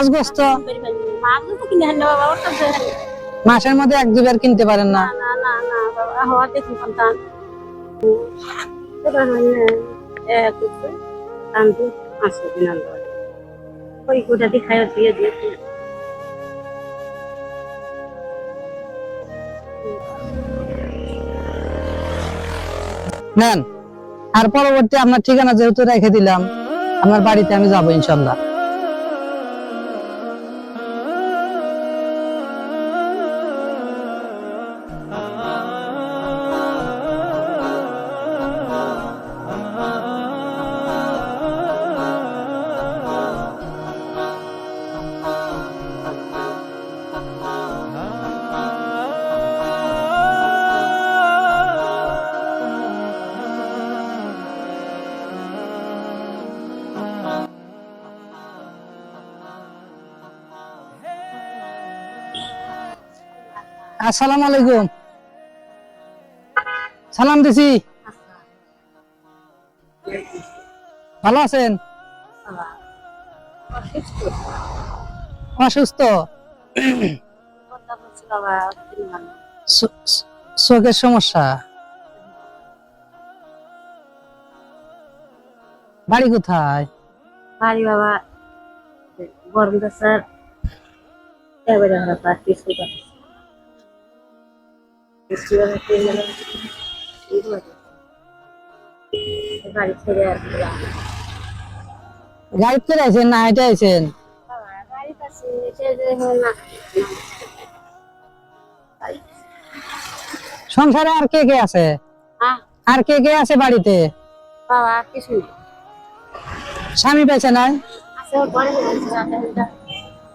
মাছ গোস্ত মাছ তো কিনে আনলে বাবা ওটা মাসের মধ্যে এক দুবার কিনতে পারেন না? না না না বাবা হওয়া দেখুন সন্তান এবার কিছু আনতে আসবে কিনা ওই গোটা দিয়ে খাই দিয়ে দিয়েছি। নেন, আর পরবর্তী আপনার ঠিকানা যেহেতু রেখে দিলাম, আমার বাড়িতে আমি যাবো ইনশাল্লাহ। আসসালামু আলাইকুম। সালাম দিছি। ভালো আছেন? অসুস্থ? চোখের সমস্যা? বাড়ি কোথায়? বাড়ি বাবা গরম স্যার এবারে হারা কিছু গাড়ি ছেড়ে গাড়িতে আছেন না হেঁটে আছেন? গাড়ি পাশে না সংসারে আর কে কে আছে? আর কে কে আছে বাড়িতে? বাবা কিছু স্বামী বেঁচে নাই? আছে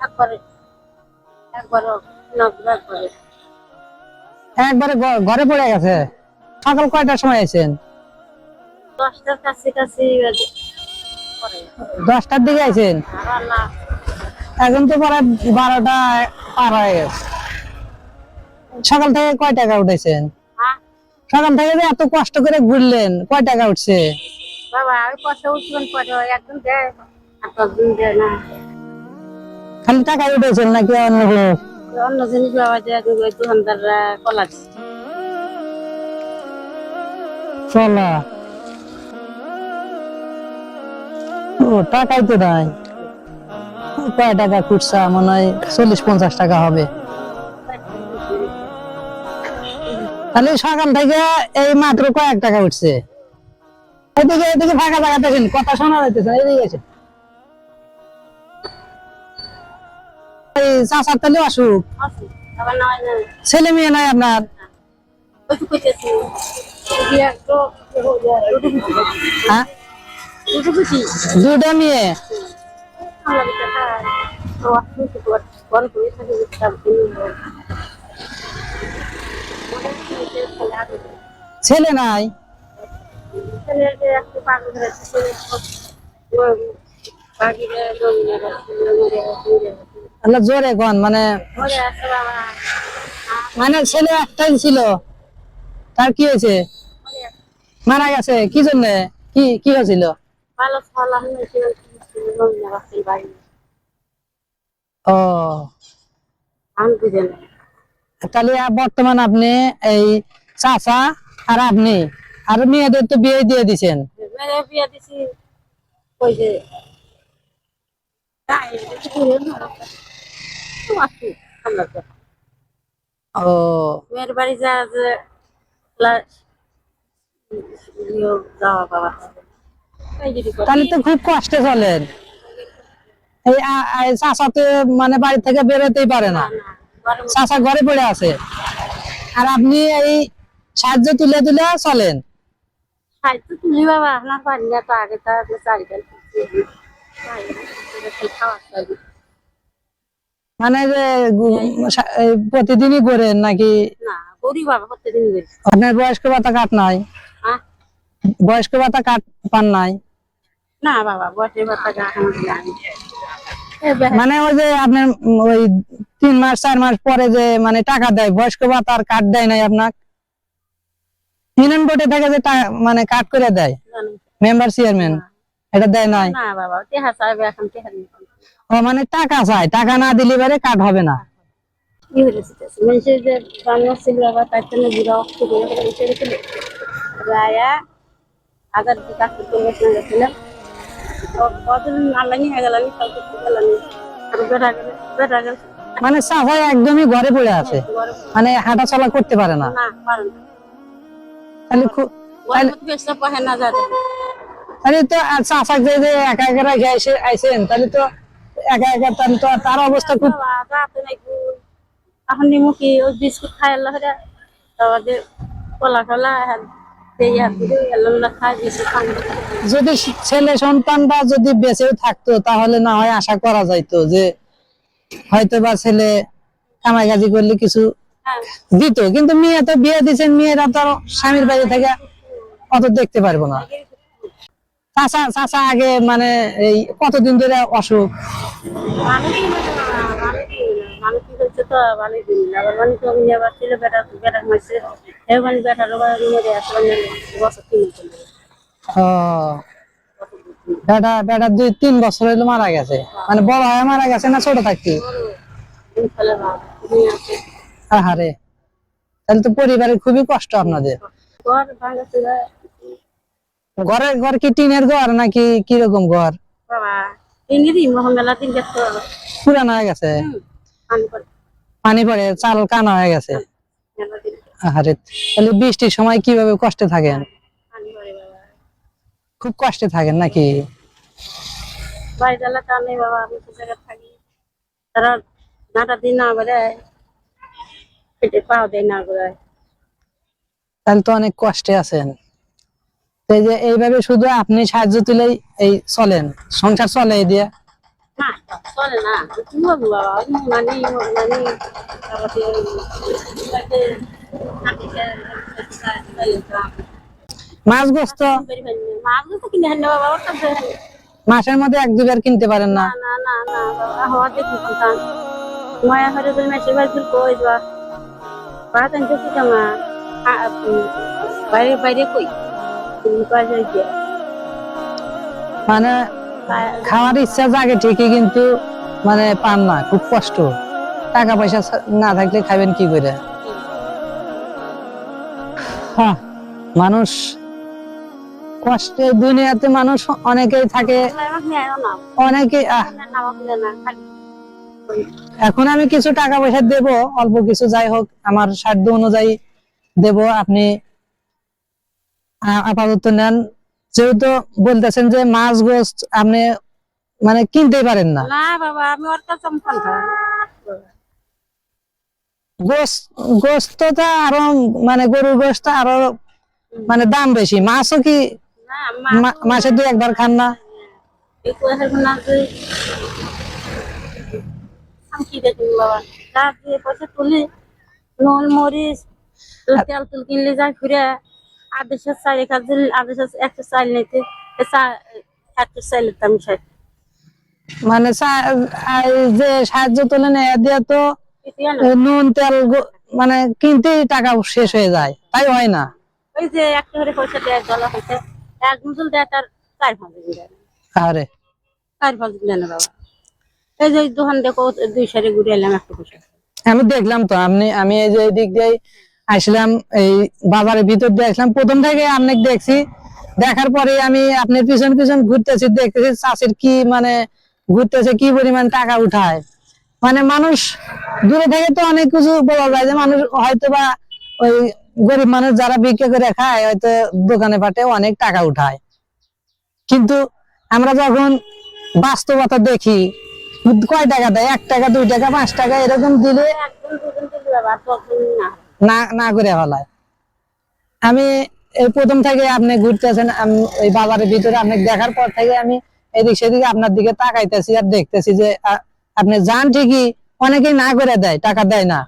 একবারে একবারে ঘরে পড়ে গেছে। সকাল কয়টার সময় আছেন? 10টার কাছে 10টার দিকে আছেন? এখন তো প্রায় 12টা পার হয়ে গেছে। সকাল থেকে কয় টাকা উঠেছেন? সকাল থেকে যে এত কষ্ট করে ঘুরলেন, কয় টাকা উঠছে? বাবা ওই পয়সা উঠবেন পরে একদম দেয় একদিন দেয় না। খালি টাকা উঠেছেন নাকি অন্য জিনিস বাবা দেয় দোকানদাররা কলা দিচ্ছে। কলা? ও টাকাই তো নাই। কয় টাকা খুচরা মনে হয় 40-50 টাকা হবে। তাহলে সকাল থেকে এই মাত্র কয়েক টাকা উঠছে। এদিকে এদিকে ফাঁকা জায়গাতে কথা শোনা যাইতেছে, এদিকে আছে। এই চাচার তাহলে অসুখ, ছেলে মেয়ে নাই আপনার? হ্যাঁ, দুটা মেয়ে। ছেলে নাই? জোরে কন, মানে মানে ছেলে একটাই ছিল, তার কি হয়েছে? মারা গেছে? কি জন্য? কি কি হয়েছিল? ও, তাহলে বর্তমান আপনি এই চাচা আর আপনি আর মেয়েদের তো বিয়ে দিয়ে দিছেন? বিয়ে দিছি ওই যে ও, মেয়ের বাড়ি যা তাহলে তো খুব কষ্টে চলেন। এই চাচা তো মানে বাড়ি থেকে বেরোতেই পারে না, চাচা ঘরে পড়ে আছে, আর আপনি এই সাহায্য তুলে তুলে চলেন। সাহায্য তুলি বাবা আপনার পারি না তো আগে তো চারিদিন মানে যে প্রতিদিনই করেন নাকি? না করি বাবা প্রতিদিন করি। আপনার বয়স্ক ভাতা কাট নাই? বয়স্ক ভাতা কাট পান নাই? না বাবা বয়স্ক ভাতা মানে ওই যে আপনার ওই 3 মাস 4 মাস পরে যে মানে টাকা দেয়, বয়স্ক ভাতার কাট দেয় নাই আপনার? ইউনিয়ন বোর্ডে থেকে যে মানে কাট করে দেয় মেম্বার চেয়ারম্যান, এটা দেয় নাই? না বাবা টেহা চাইবে এখন টেহা ও মানে টাকা চাই, টাকা না দিলে এবারে কাট হবে না। কি হয়েছে মানুষের যে বাংলা ছিল আবার তার জন্য বুড়া অক্ষ করে গেছিল রায়া আগার দিকে কাজ করতে গেছিলাম কতদিন আল্লাহ নিয়ে গেল আমি সব করতে গেলাম আর বেটা গেল মানে চাচা একদমই ঘরে পড়ে আছে, মানে হাঁটা চলা করতে পারে না। না পারেন তাহলে খুব বেসা পাহে না যাতে তাহলে তো চাচা যে যে একা একা রেখে আইসেন, তাহলে তো একা একা, তাহলে তো তার অবস্থা খুব। রাতে নাই এখন নিমুখি ওই বিস্কুট খাই আল্লাহ আমাদের কলা টলা যদি ছেলে সন্তানটা যদি বেঁচেও থাকতো তাহলে না হয় আশা করা যাইতো যে হয়তো বা ছেলে কামাই কাজি করলে কিছু দিত, কিন্তু মেয়ে তো বিয়ে দিচ্ছেন, মেয়েরা তো স্বামীর বাড়ি থেকে অত দেখতে পারবো না। চাচা চাচা আগে মানে এই কতদিন ধরে অসুখ? বেটা বেটা 2-3 বছর হইলো মারা গেছে, মানে বড় হয়ে মারা গেছে না ছোট থাকতে? আহারে, তাহলে তো পরিবারের খুবই কষ্ট আপনাদের। ঘর কি টিনের ঘর নাকি কিরকম ঘর? পুরানো হয়ে গেছে, পানি পড়ে চাল কানা হয়ে গেছে। আহারে, তাহলে বৃষ্টির সময় কিভাবে কষ্টে থাকেন? খুব কষ্টে থাকেন নাকি? তারা নাটা দিন না বেড়ায় পেটে পাও দেয় না বেড়ায়। তাহলে তো অনেক কষ্টে আছেন। এই যে এইভাবে শুধু আপনি সাহায্য তুলেই এই চলেন, সংসার চলে এই দিয়ে? না চলে না, কি বলবো বাবা, মানে মাছ গোস্ত মাছগুলো তো কিনে আনলে বাবা, ওর কাছে মাসের মধ্যে 1-2 বার কিনতে পারেন না? না না না বাবা, হওয়া দেখি সন্তান মায়া হরে বলে মেসে বাড়ি কই বা বাড়া তাই কি কামা বাইরে বাইরে কই মানে খাওয়ার ইচ্ছা জাগে ঠিকই, কিন্তু মানে পান না, খুব কষ্ট। টাকা পয়সা না থাকলে খাবেন কি করে? মানুষ কষ্টে, দুনিয়াতে মানুষ অনেকেই থাকে, অনেকে এখন আমি কিছু টাকা পয়সা দেব, অল্প কিছু, যাই হোক আমার সাধ্য অনুযায়ী দেব, আপনি আপাতত নেন। যেহেতু বলতেছেন যে মাছ গোস্ত আপনি মানে কিনতেই পারেন না। না বাবা, আমি ওর কাছে গোস্তটা আরো মানে গরুর গোস্ত আরো মানে দাম বেশি। মাছও কি মাসে 2-1 বার খান না? কি দেখুন বাবা, যা দিয়ে পয়সা তুলি নুন মরিচ তেল তুল কিনলে যাই ঘুরে আদেশের চাল আদেশের একটা চাল নিতে একটা চাইলে দাম মানে যে সাহায্য তোলেন দিয়ে তো নুন তেল মানে কিনতেই টাকা শেষ হয়ে যায়, তাই হয় না? ওই যে একটা করে পয়সা দেয় ডলার হইতে এক মুসুল দেয় তার 4-5 দিন আরে 4-5 দিন না বাবা। এই যে দোকান দেখো 2 সারি ঘুরে এলাম একটা পয়সা আমি দেখলাম তো, আমি এই যে দিক দিয়ে আসলাম, এই বাজারের ভিতর দিয়ে আসলাম, প্রথম থেকে আপনাকে দেখছি, দেখার পরে আমি আপনার পিছন পিছন ঘুরতেছি, দেখতেছি চাষির কি মানে ঘুরতেছে, কি পরিমাণ টাকা উঠায়। মানে মানুষ দূরে থেকে তো অনেক কিছু বলা যায়, যে মানুষ হয়তো বা ওই গরিব মানুষ যারা বিক্রি করে খায় হয়তো দোকানে পাটে অনেক টাকা উঠায়, কিন্তু আমরা যখন বাস্তবতা দেখি কয় টাকা দেয়, 1 টাকা 2 টাকা 5 টাকা এরকম দিলে না না করে ফেলায়। আমি এই প্রথম থেকে আপনি ঘুরতেছেন, এই বাজারের ভিতরে আপনি দেখার পর থেকে আমি এদিক সেদিক আপনার দিকে তাকাইতেছি আর দেখতেছি যে আপনি যান ঠিকই, অনেকেই না করে দেয়, টাকা দেয় না।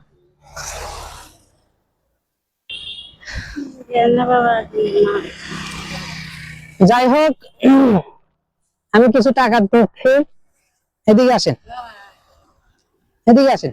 যাই হোক, আমি কিছু টাকার পক্ষে, এদিকে আসেন, এদিকে আসেন।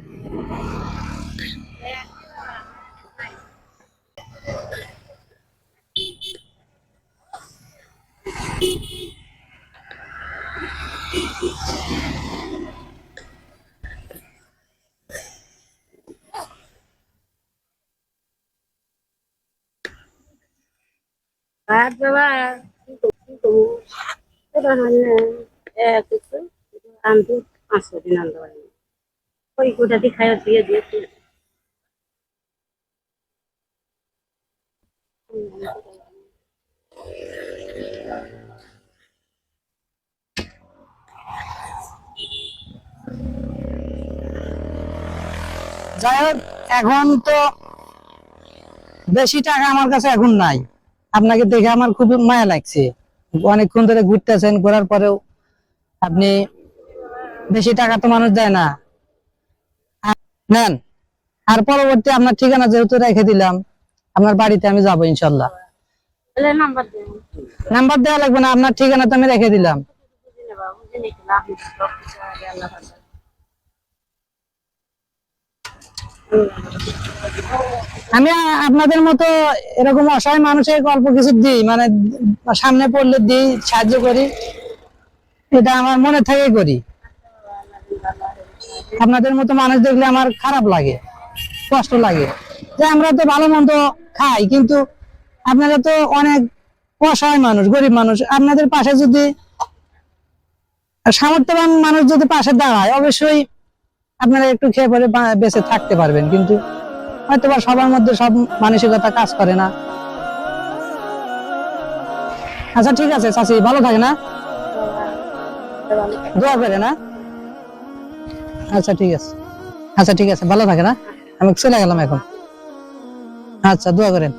আর বাবা কি করবো এটা হয় না কিছু আনতে 500 দিন আনতে পারি ওই গোটাটি খাই দিয়ে দিয়েছি যাই হোক, এখন তো বেশি টাকা আমার কাছে এখন নাই। আপনাকে দেখে আমার খুব মায়া লাগছে। অনেকক্ষণ ধরে ঘুরতেছেন, ঘোরার পরেও আপনি বেশি টাকা তো মানুষ দেয় না। নেন, আর পরবর্তী আপনার ঠিকানা যেহেতু রেখে দিলাম, আপনার বাড়িতে আমি যাবো ইনশাল্লাহ। তাহলে নাম্বার দেন নাম্বার দেওয়া লাগবে না, আপনার ঠিকানা তো আমি রেখে দিলাম। বুঝে নেবা বুঝে নিতে না আপনি সব কিছু আগে আল্লাহ ভালো আমি আপনাদের মতো এরকম অসহায় মানুষের অল্প কিছু দিই, মানে সামনে পড়লে দিই, সাহায্য করি, এটা আমার মনে থেকে করি। আপনাদের মতো মানুষ দেখলে আমার খারাপ লাগে, কষ্ট লাগে যে আমরা তো ভালো মন্দ খাই, কিন্তু আপনারা তো অনেক অসহায় মানুষ, গরিব মানুষ। আপনাদের পাশে যদি সামর্থ্যবান মানুষ যদি পাশে দাঁড়ায়, অবশ্যই আপনারা একটু খেয়ে পরে বেঁচে থাকতে পারবেন, কিন্তু হয়তো বা সবার মধ্যে সব মানসিকতা কাজ করে না। আচ্ছা ঠিক আছে চাচি, ভালো থাকে না, দোয়া করে না। আচ্ছা ঠিক আছে, আচ্ছা ঠিক আছে, ভালো থাকে না, আমি চলে গেলাম এখন। আচ্ছা দোয়া করেন।